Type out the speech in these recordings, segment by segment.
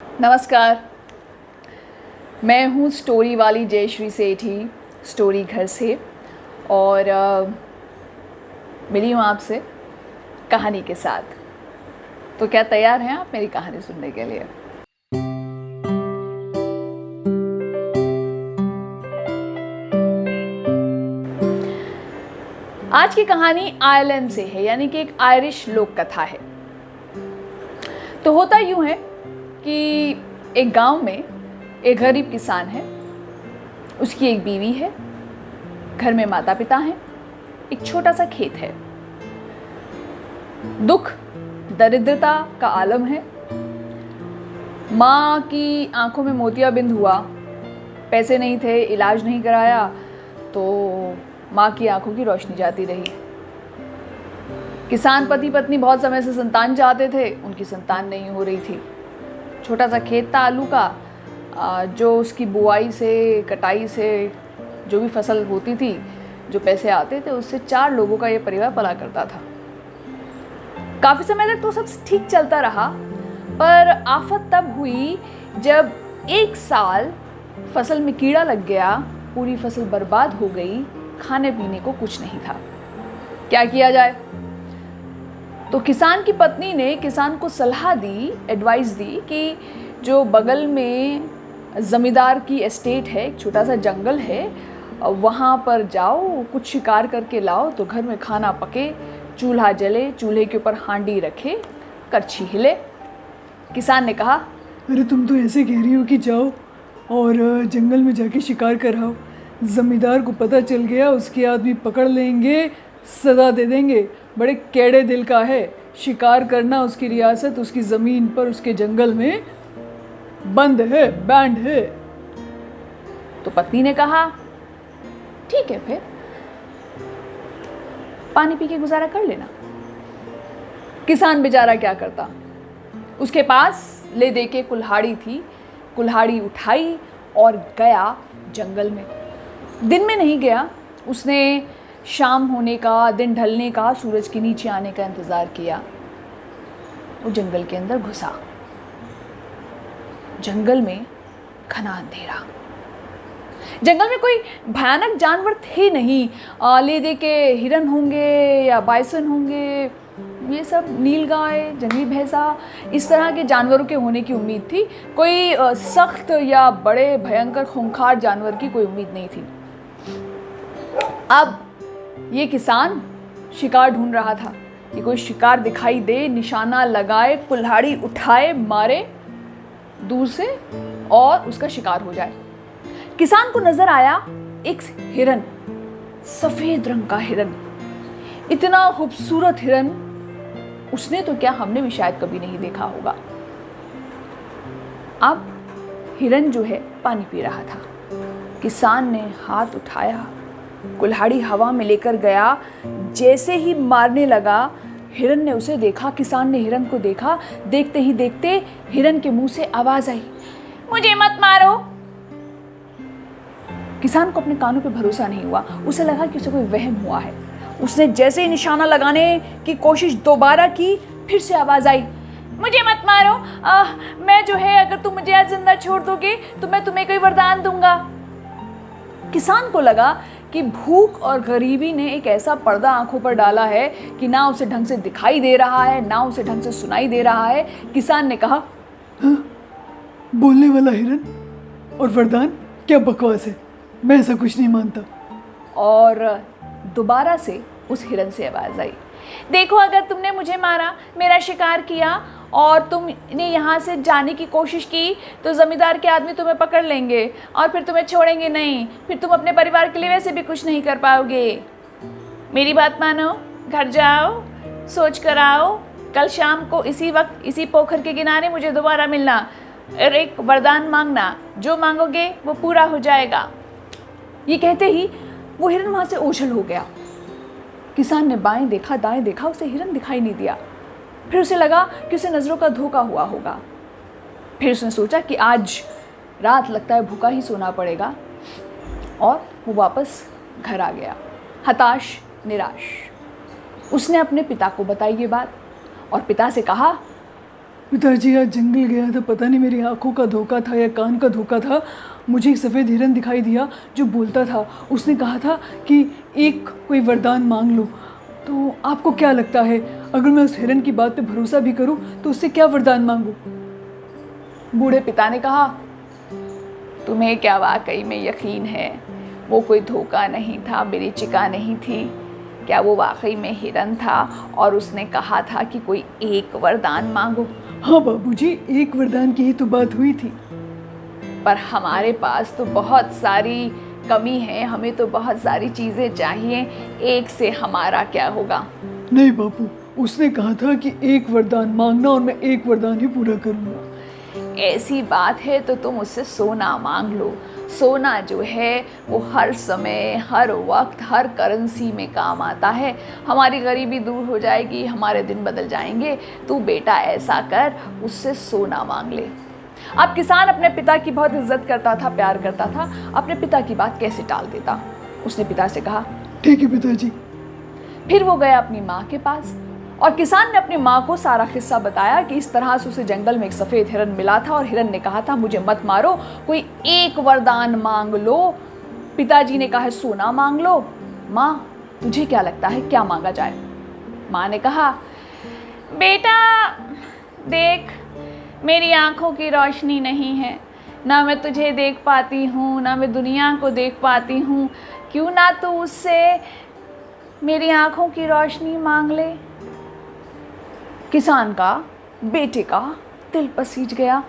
नमस्कार। मैं हूँ स्टोरी वाली जयश्री सेठी, स्टोरी घर से। और मिली हूँ आपसे कहानी के साथ। तो क्या तैयार हैं आप मेरी कहानी सुनने के लिए? आज की कहानी आयरलैंड से है, यानी कि एक आयरिश लोक कथा है। तो होता यूँ है कि एक गांव में एक गरीब किसान है। उसकी एक बीवी है, घर में माता पिता हैं, एक छोटा सा खेत है। दुख दरिद्रता का आलम है। माँ की आंखों में मोतियाबिंद हुआ, पैसे नहीं थे, इलाज नहीं कराया तो माँ की आंखों की रोशनी जाती रही। किसान पति पत्नी बहुत समय से संतान चाहते थे, उनकी संतान नहीं हो रही थी। छोटा सा खेत था आलू का, जो उसकी बुआई से कटाई से जो भी फसल होती थी, जो पैसे आते थे, उससे 4 लोगों का ये परिवार पला करता था। काफ़ी समय तक तो सब ठीक चलता रहा, पर आफत तब हुई जब एक साल फसल में कीड़ा लग गया, पूरी फसल बर्बाद हो गई, खाने पीने को कुछ नहीं था। क्या किया जाए? तो किसान की पत्नी ने किसान को सलाह दी, एडवाइस दी कि जो बगल में ज़मींदार की एस्टेट है, एक छोटा सा जंगल है, वहाँ पर जाओ, कुछ शिकार करके लाओ तो घर में खाना पके, चूल्हा जले, चूल्हे के ऊपर हांडी रखे, करछी हिले। किसान ने कहा, अरे तुम तो ऐसे कह रही हो कि जाओ और जंगल में जाके शिकार कराओ। ज़मींदार को पता चल गया, उसके आदमी पकड़ लेंगे, सज़ा दे देंगे। बड़े कैड़े दिल का है, शिकार करना उसकी रियासत, उसकी ज़मीन पर, उसके जंगल में बंद है, बैंड है। तो पत्नी ने कहा, ठीक है, फिर पानी पी के गुजारा कर लेना। किसान बेचारा क्या करता, उसके पास ले दे के कुल्हाड़ी थी, कुल्हाड़ी उठाई और गया जंगल में। दिन में नहीं गया, उसने शाम होने का, दिन ढलने का, सूरज के नीचे आने का इंतज़ार किया। वो जंगल के अंदर घुसा। जंगल में घना अंधेरा। जंगल में कोई भयानक जानवर थे नहीं। ले दे के हिरन होंगे या बाइसन होंगे, ये सब नीलगाय, जंगली भैंसा, इस तरह के जानवरों के होने की उम्मीद थी। कोई सख्त या बड़े भयंकर खूंखार जानवर की कोई उम्मीद नहीं थी। अब ये किसान शिकार ढूंढ रहा था कि कोई शिकार दिखाई दे, निशाना लगाए, कुल्हाड़ी उठाए, मारे दूर से और उसका शिकार हो जाए। किसान को नजर आया एक हिरन, सफेद रंग का हिरन। इतना खूबसूरत हिरन उसने तो क्या, हमने भी शायद कभी नहीं देखा होगा। अब हिरन जो है पानी पी रहा था। किसान ने हाथ उठाया, कुल्हाड़ी हवा में लेकर गया। जैसे ही मारने लगा, हिरन ने उसे देखा, किसान ने हिरन को देखा। देखते ही देखते हिरन के मुंह से आवाज आई, मुझे मत मारो। किसान को अपने कानों पे भरोसा नहीं हुआ। उसे लगा कि उसे कोई वहम हुआ है। उसने जैसे ही निशाना लगाने की कोशिश दोबारा की, फिर से आवाज आई, मुझे मत मारो। मैं जो है, अगर तुम मुझे आज जिंदा छोड़ दोगे तो मैं तुम्हें कोई वरदान दूंगा। किसान को लगा कि भूख और गरीबी ने एक ऐसा पर्दा आंखों पर डाला है कि ना उसे ढंग से दिखाई दे रहा है, ना उसे ढंग से सुनाई दे रहा है। किसान ने कहा, हाँ, बोलने वाला हिरन और वरदान, क्या बकवास है, मैं ऐसा कुछ नहीं मानता। और दोबारा से उस हिरन से आवाज आई, देखो, अगर तुमने मुझे मारा, मेरा शिकार किया और तुमने यहाँ से जाने की कोशिश की तो ज़मींदार के आदमी तुम्हें पकड़ लेंगे और फिर तुम्हें छोड़ेंगे नहीं। फिर तुम अपने परिवार के लिए वैसे भी कुछ नहीं कर पाओगे। मेरी बात मानो, घर जाओ, सोच कर आओ, कल शाम को इसी वक्त इसी पोखर के किनारे मुझे दोबारा मिलना और एक वरदान मांगना। जो मांगोगे वो पूरा हो जाएगा। ये कहते ही वो हिरन वहाँ से ओझल हो गया। किसान ने बाएं देखा, दाएं देखा, उसे हिरन दिखाई नहीं दिया। फिर उसे लगा कि उसे नज़रों का धोखा हुआ होगा। फिर उसने सोचा कि आज रात लगता है भूखा ही सोना पड़ेगा, और वो वापस घर आ गया, हताश, निराश। उसने अपने पिता को बताई ये बात और पिता से कहा, पिताजी आज जंगल गया था, पता नहीं मेरी आंखों का धोखा था या कान का धोखा था, मुझे एक सफ़ेद हिरन दिखाई दिया जो बोलता था। उसने कहा था कि एक कोई वरदान मांग लो। तो आपको क्या लगता है, अगर मैं उस हिरन की बात पे भरोसा भी करूं तो उससे क्या वरदान मांगूं? बूढ़े पिता ने कहा, तुम्हें क्या वाकई में यकीन है वो कोई धोखा नहीं था, बिरिचिका नहीं थी? क्या वो वाकई में हिरन था और उसने कहा था कि कोई एक वरदान मांगो? हाँ बाबूजी, एक वरदान की ही तो बात हुई थी। पर हमारे पास तो बहुत सारी कमी है, हमें तो बहुत सारी चीज़ें चाहिए, एक से हमारा क्या होगा? नहीं बापू, उसने कहा था कि एक वरदान मांगना और मैं एक वरदान ही पूरा करूँगा। ऐसी बात है तो तुम उससे सोना मांग लो। सोना जो है वो हर समय, हर वक्त, हर करेंसी में काम आता है। हमारी गरीबी दूर हो जाएगी, हमारे दिन बदल जाएंगे। तू बेटा ऐसा कर, उससे सोना मांग ले। अब किसान अपने पिता की बहुत इज्जत करता था, प्यार करता था, अपने पिता की बात कैसे टाल देता। उसने पिता से कहा, ठीक है पिताजी। फिर वो गया अपनी माँ के पास और किसान ने अपनी माँ को सारा किस्सा बताया कि इस तरह से उसे जंगल में एक सफ़ेद हिरन मिला था और हिरन ने कहा था, मुझे मत मारो, कोई एक वरदान मांग लो। पिताजी ने कहा है, सोना मांग लो। माँ, तुझे क्या लगता है क्या मांगा जाए? माँ ने कहा, बेटा देख, मेरी आंखों की रोशनी नहीं है, ना मैं तुझे देख पाती हूँ, ना मैं दुनिया को देख पाती हूँ, क्यों ना तू उससे मेरी आंखों की रोशनी मांग ले। किसान का, बेटे का दिल पसीज गया।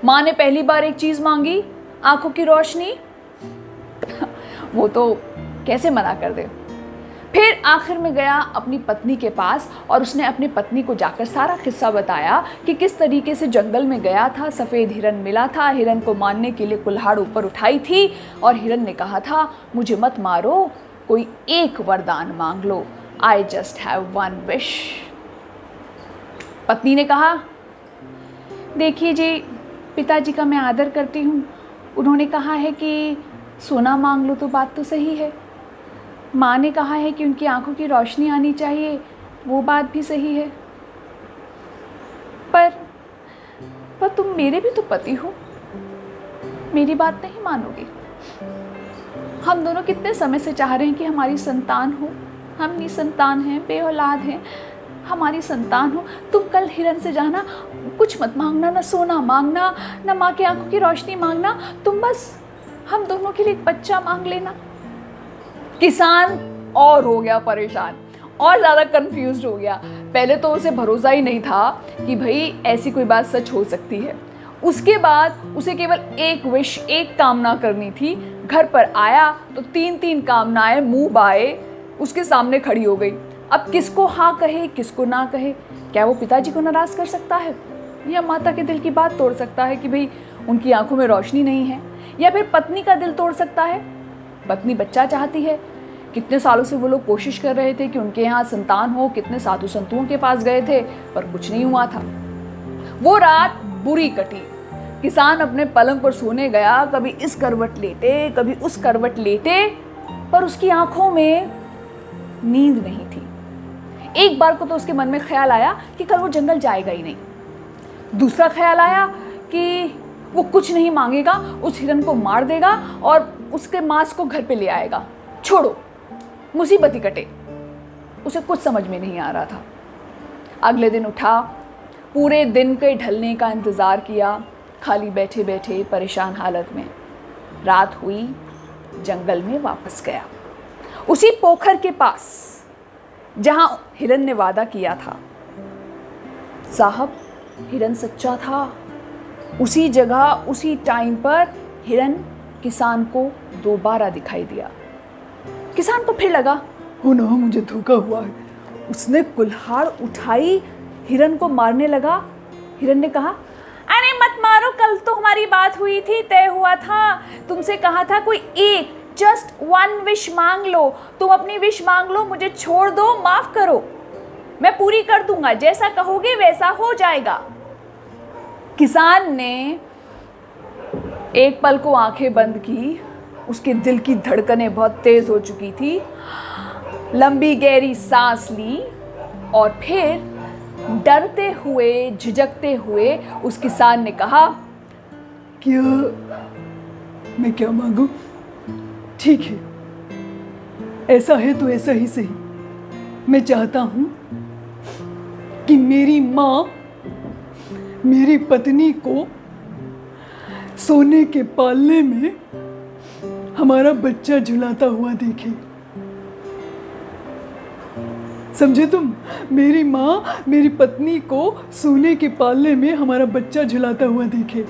माँ ने पहली बार एक चीज़ मांगी, आंखों की रोशनी, वो तो कैसे मना कर दे। फिर आखिर में गया अपनी पत्नी के पास और उसने अपनी पत्नी को जाकर सारा किस्सा बताया कि किस तरीके से जंगल में गया था, सफ़ेद हिरन मिला था, हिरन को मारने के लिए कुल्हाड़ ऊपर उठाई थी और हिरन ने कहा था, मुझे मत मारो, कोई एक वरदान मांग लो, I just have one wish. पत्नी ने कहा, देखिए जी, पिताजी का मैं आदर करती हूँ, उन्होंने कहा है कि सोना मांग लो, तो बात तो सही है। माँ ने कहा है कि उनकी आंखों की रोशनी आनी चाहिए, वो बात भी सही है। पर तुम मेरे भी तो पति हो, मेरी बात नहीं मानोगे? हम दोनों कितने समय से चाह रहे हैं कि हमारी संतान हो, हम निसंतान हैं, बेऔलाद हैं, हमारी संतान हो। तुम कल हिरन से जाना, कुछ मत मांगना, ना सोना मांगना, ना माँ की आंखों की रोशनी मांगना, तुम बस हम दोनों के लिए एक बच्चा मांग लेना। किसान और हो गया परेशान और ज़्यादा कंफ्यूज्ड हो गया। पहले तो उसे भरोसा ही नहीं था कि भाई ऐसी कोई बात सच हो सकती है। उसके बाद उसे केवल एक विश, एक कामना करनी थी। घर पर आया तो 3-3 कामनाएं मुंह बाए उसके सामने खड़ी हो गई। अब किसको हाँ कहे, किसको ना कहे? क्या वो पिताजी को नाराज़ कर सकता है, या माता के दिल की बात तोड़ सकता है कि भाई उनकी आंखों में रोशनी नहीं है, या फिर पत्नी का दिल तोड़ सकता है? पत्नी बच्चा चाहती है। कितने सालों से वो लोग कोशिश कर रहे थे कि उनके यहाँ संतान हो, कितने साधु संतों के पास गए थे, पर कुछ नहीं हुआ था। वो रात बुरी कटी। किसान अपने पलंग पर सोने गया, कभी इस करवट लेटे, कभी उस करवट लेटे, पर उसकी आंखों में नींद नहीं थी। एक बार को तो उसके मन में ख्याल आया कि कल वो जंगल जाएगा ही नहीं। दूसरा ख्याल आया कि वो कुछ नहीं मांगेगा, उस हिरन को मार देगा और उसके मांस को घर पे ले आएगा। छोड़ो, मुसीबत ही कटे। उसे कुछ समझ में नहीं आ रहा था। अगले दिन उठा, पूरे दिन के ढलने का इंतज़ार किया, खाली बैठे बैठे परेशान हालत में। रात हुई, जंगल में वापस गया, उसी पोखर के पास जहां हिरन ने वादा किया था। साहब, हिरन सच्चा था। उसी जगह, उसी टाइम पर हिरन किसान को दोबारा दिखाई दिया। किसान को फिर लगा, हो ना, मुझे धोखा हुआ है। उसने कुल्हाड़ उठाई, हिरन को मारने लगा। हिरन ने कहा, अरे मत मारो, कल तो हमारी बात हुई थी, तय हुआ था, तुमसे कहा था कोई एक, जस्ट वन विश मांग लो, तुम अपनी विश मांग लो, मुझे छोड़ दो, माफ करो, मैं पूरी कर दूंगा, जैसा कहोगे वैसा हो जाएगा। किसान ने एक पल को आंखें बंद की। उसके दिल की धड़कनें बहुत तेज हो चुकी थी। लंबी गहरी सांस ली और फिर डरते हुए, झिझकते हुए उस किसान ने कहा, क्या मैं क्या मांगू? ठीक है, ऐसा है तो ऐसा ही सही। मैं चाहता हूं कि मेरी माँ मेरी पत्नी को सोने के पालने में हमारा बच्चा झुलाता हुआ देखे। समझे तुम? मेरी माँ मेरी पत्नी को सोने के पालने में हमारा बच्चा झुलाता हुआ देखे।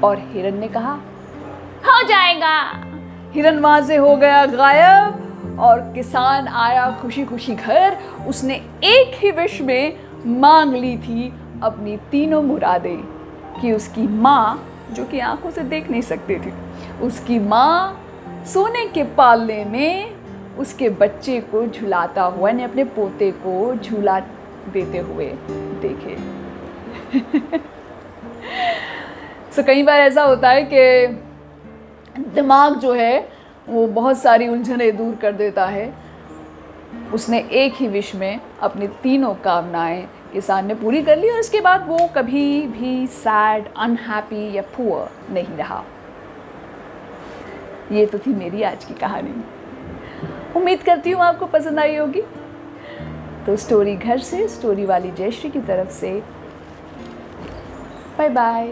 और हिरन ने कहा, हो जाएगा। हिरन वहां से हो गया गायब और किसान आया खुशी खुशी घर। उसने एक ही विश में मांग ली थी अपनी तीनों मुरादें, कि उसकी माँ, जो कि आंखों से देख नहीं सकती थी, उसकी माँ सोने के पालने में उसके बच्चे को झुलाता हुआ, यानी अपने पोते को झूला देते हुए देखे। तो कई बार ऐसा होता है कि दिमाग जो है वो बहुत सारी उलझनें दूर कर देता है। उसने एक ही विश में अपनी तीनों कामनाएं किसान ने पूरी कर ली और इसके बाद वो कभी भी सैड, अनहैप्पी या पुअर नहीं रहा। ये तो थी मेरी आज की कहानी। उम्मीद करती हूँ आपको पसंद आई होगी। तो स्टोरी घर से, स्टोरी वाली जयश्री की तरफ से बाय बाय।